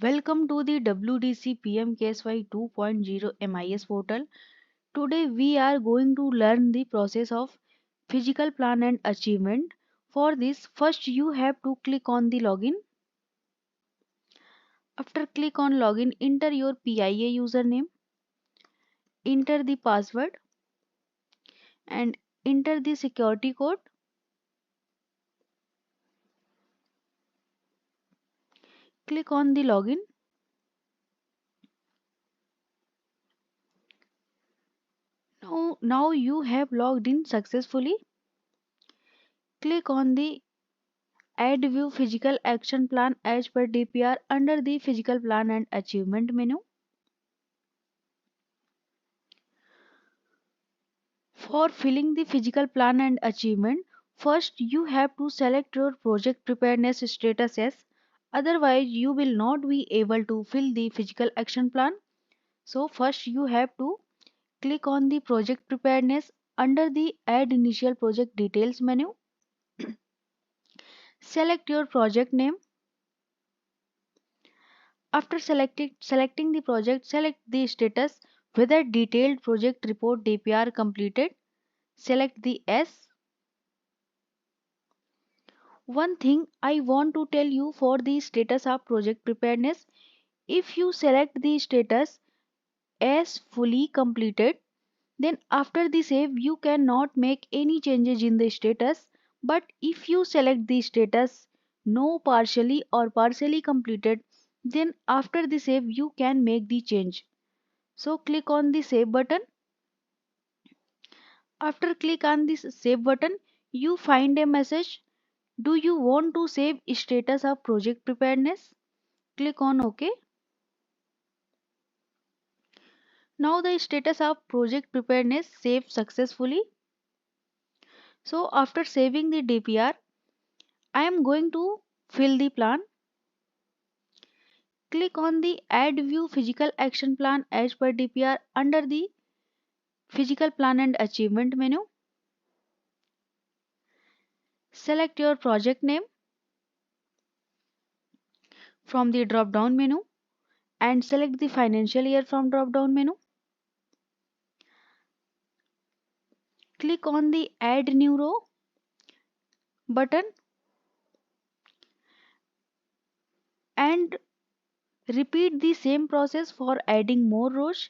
Welcome to the WDC PMKSY 2.0 MIS portal. Today we are going to learn the process of physical plan and achievement. For this, first you have to click on the login. After click on login, enter your PIA username, enter the password and enter the security code. Click on the login. Now you have logged in successfully. Click on the Add View Physical Action Plan as per DPR under the Physical Plan and Achievement menu. For filling the physical plan and achievement, first you have to select your project preparedness status as, otherwise you will not be able to fill the physical action plan. So first you have to click on the project preparedness under the Add Initial Project Details menu. Select your project name. After selecting the project, select the status whether detailed project report DPR completed. Select the S. One thing I want to tell you for the status of project preparedness, if you select the status as fully completed, then after the save you cannot make any changes in the status. But if you select the status no partially or partially completed, then after the save you can make the change. So click on the save button. After click on this save button, you find a message. Do you want to save status of project preparedness? Click on OK. Now the status of project preparedness saved successfully. So after saving the DPR, I am going to fill the plan. Click on the Add View Physical Action Plan as per DPR under the Physical Plan and Achievement menu. Select your project name from the drop down menu and select the financial year from drop down menu. Click on the Add New Row button and repeat the same process for adding more rows.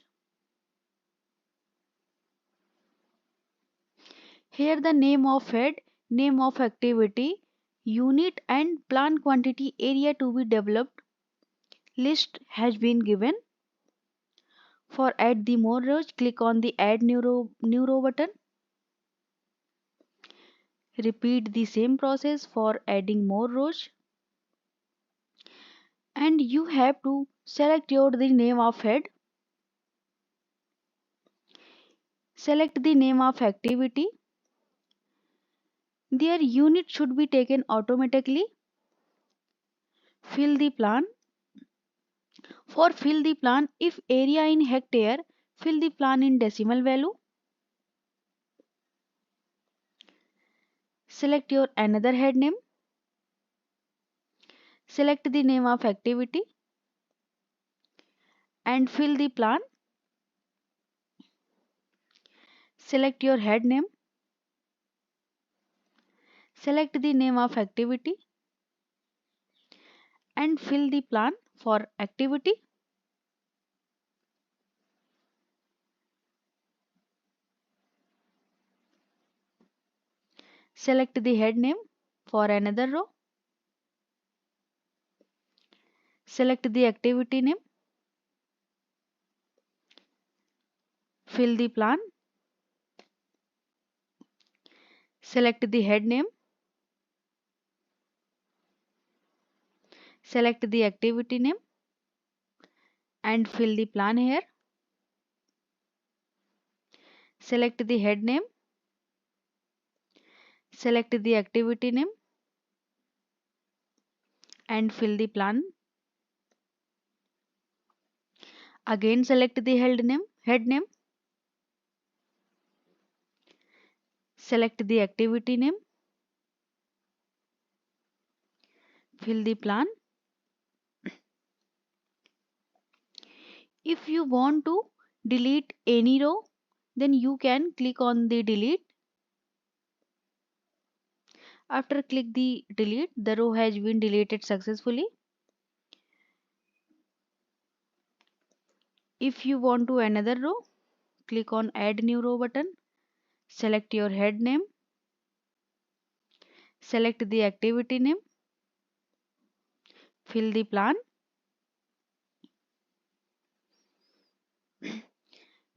Here the name of head, name of activity, unit and plan quantity area to be developed list has been given. For add the more rows, click on the Add New Row button. Repeat the same process for adding more rows. And you have to select the name of head. Select the name of activity. Their unit should be taken automatically. Fill the plan. For fill the plan, if area in hectare, fill the plan in decimal value. Select your another head name. Select the name of activity and fill the plan. Select your head name. Select the name of activity and fill the plan for activity. Select the head name for another row. Select the activity name. Fill the plan. Select the head name. Select the activity name and fill the plan here. Select the head name. Select the activity name and fill the plan. Again select the head name. Select the activity name. Fill the plan. If you want to delete any row, then you can click on the delete. After click the delete, the row has been deleted successfully. If you want to another row, click on add new row button. Select your head name. Select the activity name. Fill the plan.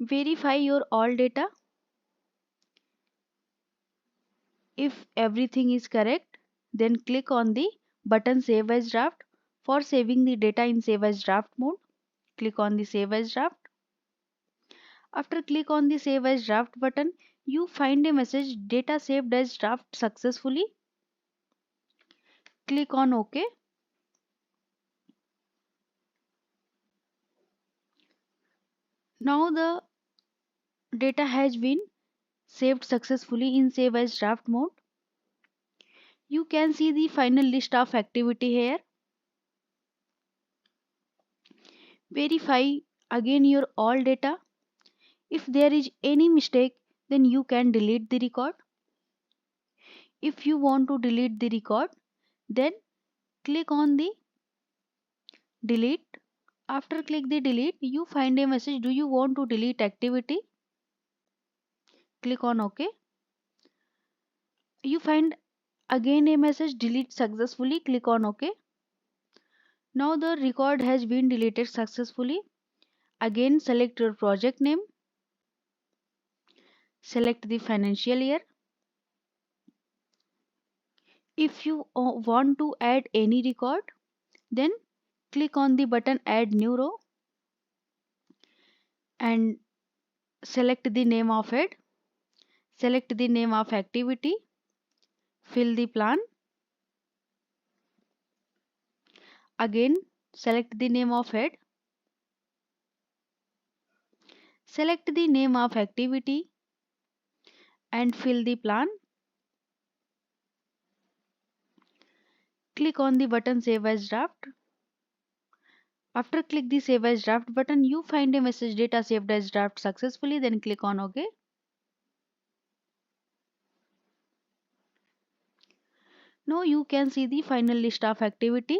Verify your all data. If everything is correct, then click on the button save as draft. For saving the data in save as draft mode, click on the save as draft. After click on the save as draft button, you find a message data saved as draft successfully. Click on OK. Now the data has been saved successfully in save as draft mode. You can see the final list of activity here. Verify again your all data. If there is any mistake, then you can delete the record. If you want to delete the record, then click on the delete. After click the delete, you find a message, do you want to delete activity? Click on OK. You find again a message, delete successfully. Click on OK. Now the record has been deleted successfully. Again select your project name. Select the financial year. If you want to add any record, then click on the button add new row and select the name of it. Select the name of activity. Fill the plan. Again select the name of it. Select the name of activity and fill the plan. Click on the button save as draft. After click the save as draft button, you find a message data saved as draft successfully, then click on OK. Now you can see the final list of activity.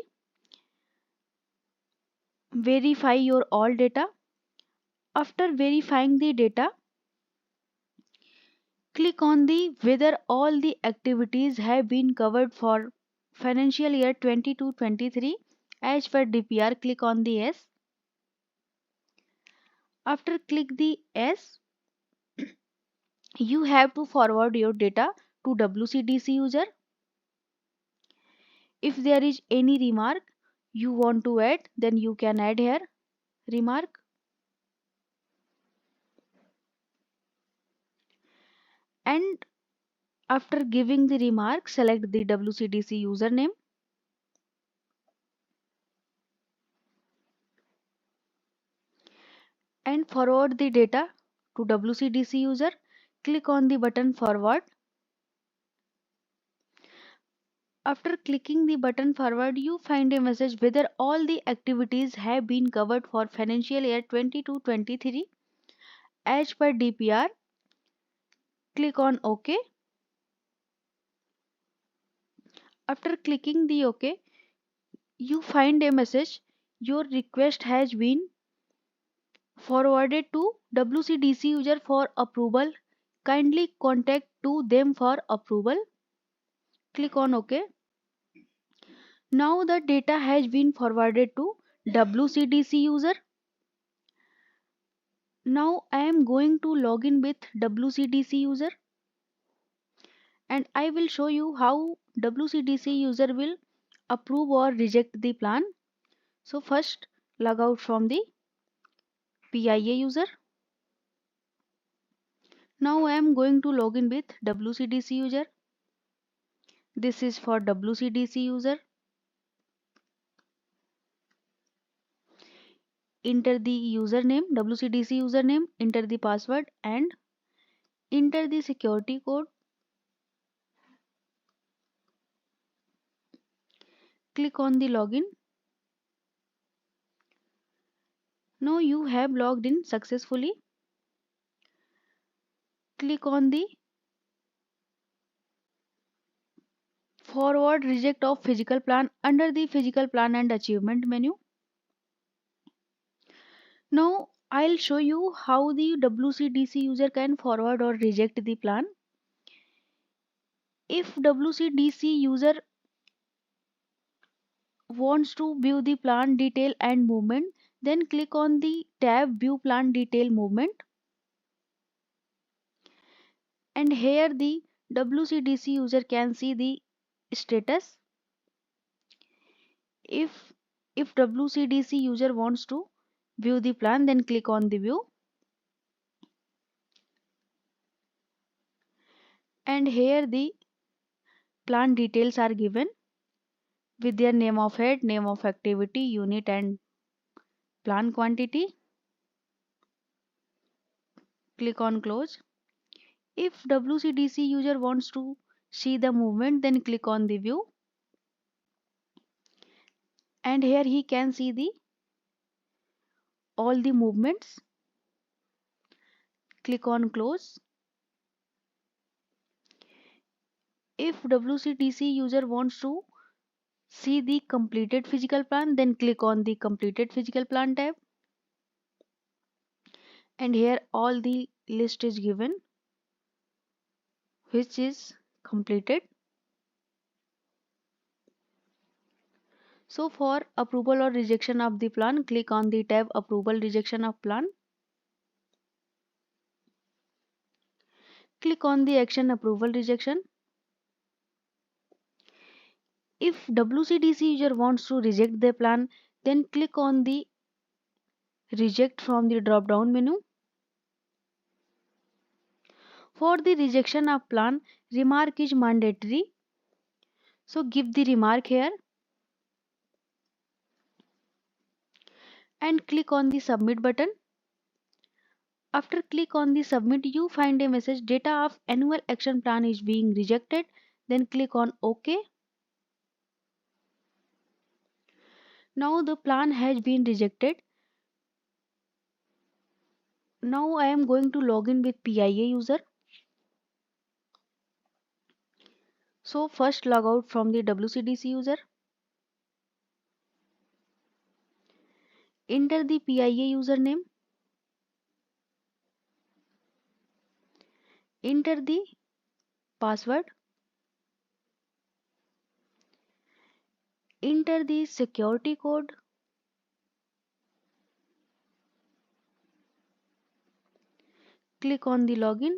Verify your all data. After verifying the data, click on the whether all the activities have been covered for financial year 22-23 as per DPR. Click on the yes. After click the yes, you have to forward your data to WCDC user. If there is any remark you want to add, then you can add here remark. And after giving the remark, select the WCDC username. And forward the data to WCDC user. Click on the button forward. After clicking the button forward, you find a message whether all the activities have been covered for financial year 22-23 as per DPR. Click on OK. After clicking the OK, you find a message, your request has been forwarded to WCDC user for approval. Kindly contact to them for approval. Click on OK. Now the data has been forwarded to WCDC user. Now I am going to log in with WCDC user and I will show you how WCDC user will approve or reject the plan. So first log out from the PIA user. Now I am going to log in with WCDC user. This is for WCDC user. Enter the username, WCDC username, enter the password and enter the security code. Click on the login. Now you have logged in successfully. Click on the forward reject of physical plan under the physical plan and achievement menu. Now I'll show you how the WCDC user can forward or reject the plan. If WCDC user wants to view the plan detail and movement, then click on the tab view plan detail movement, and here the WCDC user can see the status. If WCDC user wants to view the plan, then click on the view, and here the plan details are given with their name of head, name of activity, unit and plan quantity. Click on close. If WCDC user wants to see the movement, then click on the view, and here he can see the all the movements. Click on close. If WCDC user wants to see the completed physical plan, then click on the completed physical plan tab, and here all the list is given which is completed. So for approval or rejection of the plan, click on the tab approval rejection of plan. Click on the action approval rejection. If WCDC user wants to reject the plan, then click on the reject from the drop down menu. For the rejection of plan, remark is mandatory. So give the remark here and click on the submit button. After click on the submit, you find a message data of annual action plan is being rejected. Then click on OK. Now the plan has been rejected. Now I am going to log in with PIA user. So first log out from the WCDC user. Enter the PIA username. Enter the password. Enter the security code. Click on the login.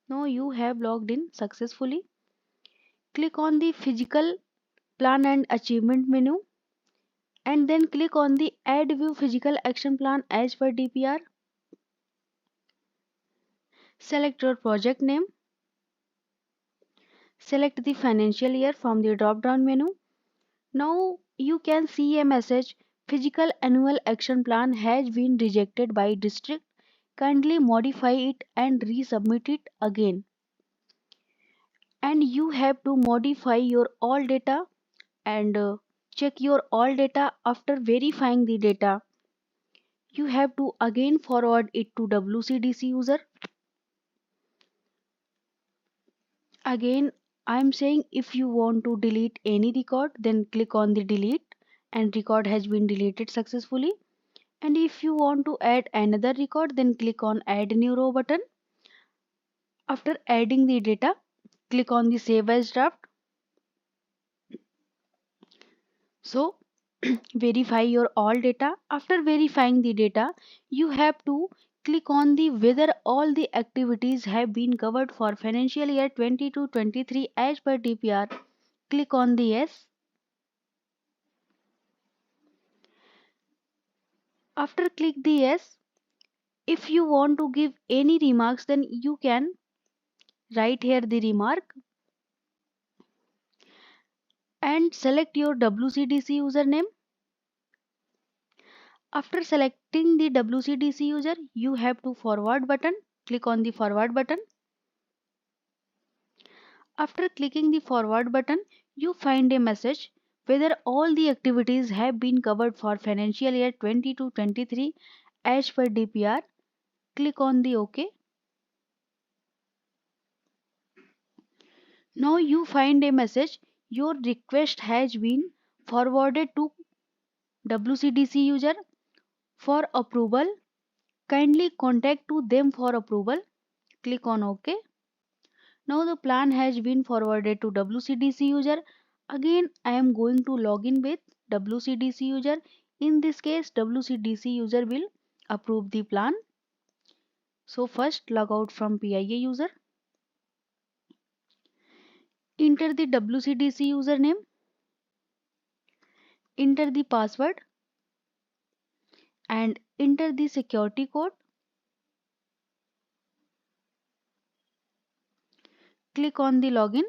Now you have logged in successfully. Click on the physical plan and achievement menu, and then click on the add view physical action plan as per DPR. Select your project name. Select the financial year from the drop down menu. Now you can see a message physical annual action plan has been rejected by district. Kindly modify it and resubmit it again. And you have to modify your all data and check your all data. After verifying the data, you have to again forward it to WCDC user. Again I am saying, if you want to delete any record, then click on the delete, and record has been deleted successfully. And if you want to add another record, then click on add new row button. After adding the data, click on the save as draft. So verify your all data. After verifying the data, you have to click on the whether all the activities have been covered for financial year 22-23 as per DPR. Click on the yes. After click the yes, if you want to give any remarks, then you can write here the remark and select your WCDC username. After selecting the WCDC user, you have to forward button. Click on the forward button. After clicking the forward button, you find a message whether all the activities have been covered for financial year 20 to 23 as per DPR. Click on the OK. Now you find a message, your request has been forwarded to WCDC user for approval. Kindly contact to them for approval. Click on OK. Now the plan has been forwarded to WCDC user. Again I am going to log in with WCDC user. In this case WCDC user will approve the plan. So first log out from PIA user. Enter the WCDC username. Enter the password and enter the security code. Click on the login.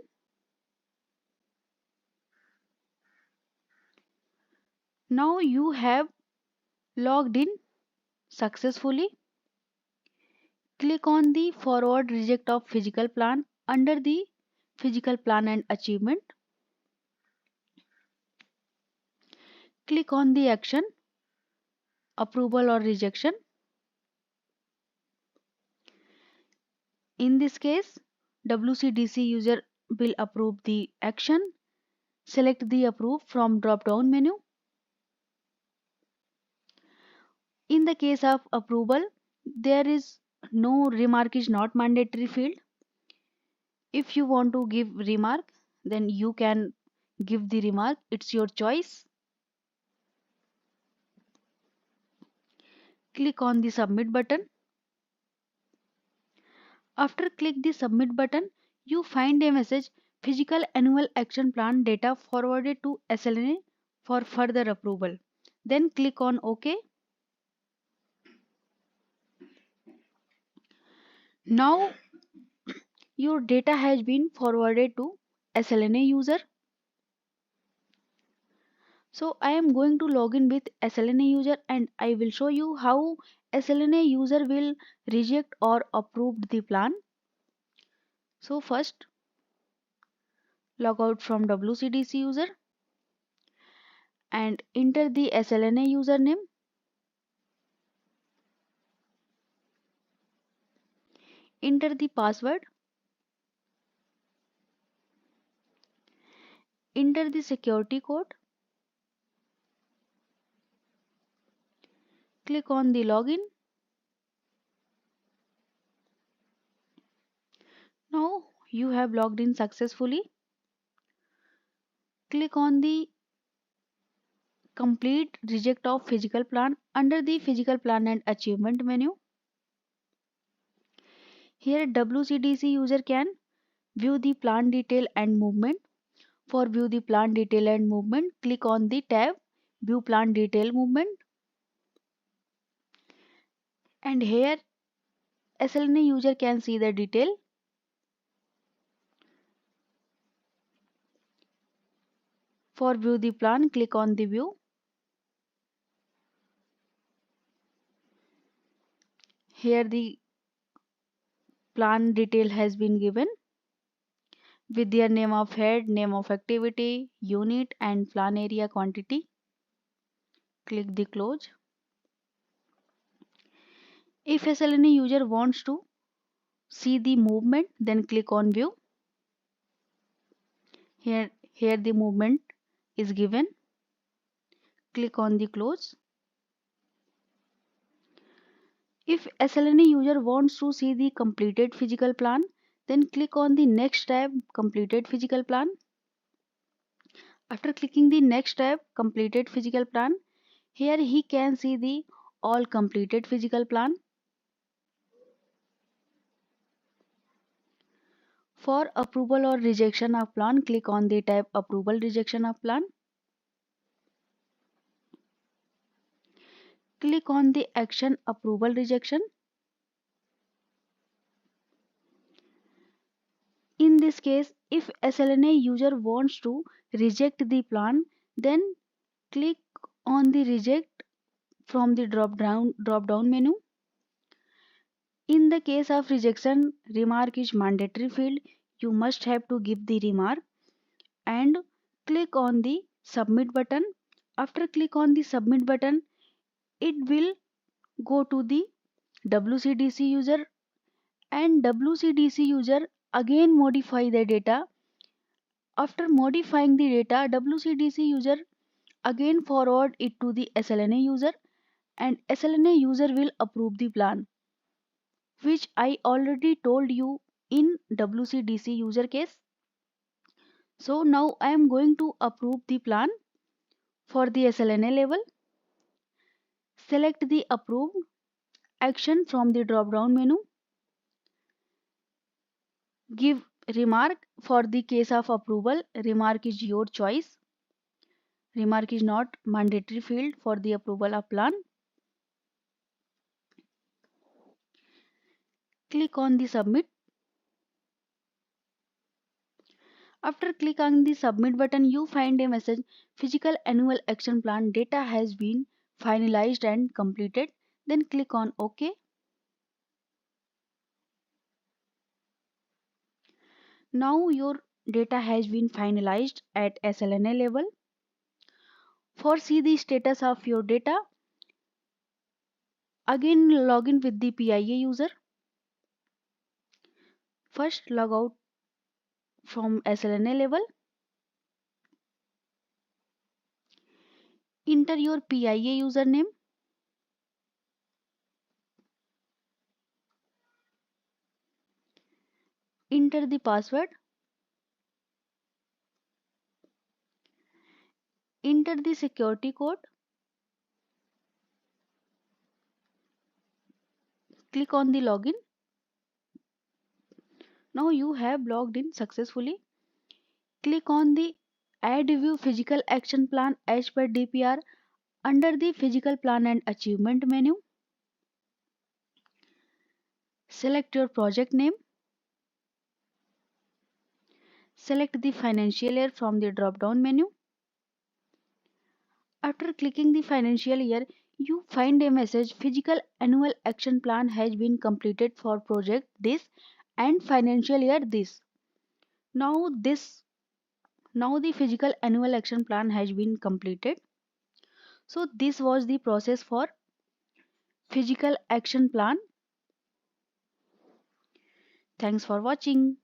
Now you have logged in successfully. Click on the forward reject of physical plan under the physical plan and achievement. Click on the action approval or rejection. In this case WCDC user will approve the action. Select the approve from drop down menu. In the case of approval there is no remark is not mandatory field. If you want to give remark then you can give the remark, it's your choice. Click on the submit button. After click the submit button you find a message, physical annual action plan data forwarded to SLNA for further approval. Then click on OK. Now your data has been forwarded to SLNA user. So I am going to log in with SLNA user and I will show you how SLNA user will reject or approve the plan. So first log out from WCDC user and enter the SLNA username. Enter the password. Enter the security code. Click on the login. Now you have logged in successfully. Click on the complete reject of physical plan under the physical plan and achievement menu. Here WCDC user can view the plan detail and movement. For view the plan detail and movement, click on the tab view plan detail movement. And here SLNA user can see the detail. For view the plan, click on the view. Here the plan detail has been given with their name of head, name of activity, unit and plan area quantity. Click the close. If SLNA user wants to see the movement, then click on view. Here the movement is given. Click on the close. If SLNA user wants to see the completed physical plan, then click on the next tab completed physical plan. After clicking the next tab completed physical plan, here he can see the all completed physical plan. For approval or rejection of plan, click on the tab approval rejection of plan. Click on the action approval rejection. In this case, if SLNA user wants to reject the plan, then click on the reject from the drop down menu. In the case of rejection, remark is mandatory field. You must have to give the remark and click on the submit button. After click on the submit button, it will go to the WCDC user, and WCDC user again modify the data. After modifying the data, WCDC user again forward it to the SLNA user, and SLNA user will approve the plan, which I already told you in WCDC user case. So now I am going to approve the plan for the SLNA level. Select the approved action from the drop down menu. Give remark. For the case of approval, remark is your choice. Remark is not mandatory field for the approval of plan. Click on the submit. After click on the submit button, you find a message: physical annual action plan data has been finalized and completed. Then click on OK. Now your data has been finalized at SLNA level. For see the status of your data, again log in with the PIA user. First log out from SLNA level. Enter your PIA username. Enter the password. Enter the security code. Click on the login. Now you have logged in successfully. Click on the Add View Physical Action Plan as per DPR under the Physical Plan and Achievement menu. Select your project name. Select the financial year from the drop down menu. After clicking the financial year, you find a message: physical annual action plan has been completed for project this and financial year this. Now the physical annual action plan has been completed. So this was the process for physical action plan. Thanks for watching.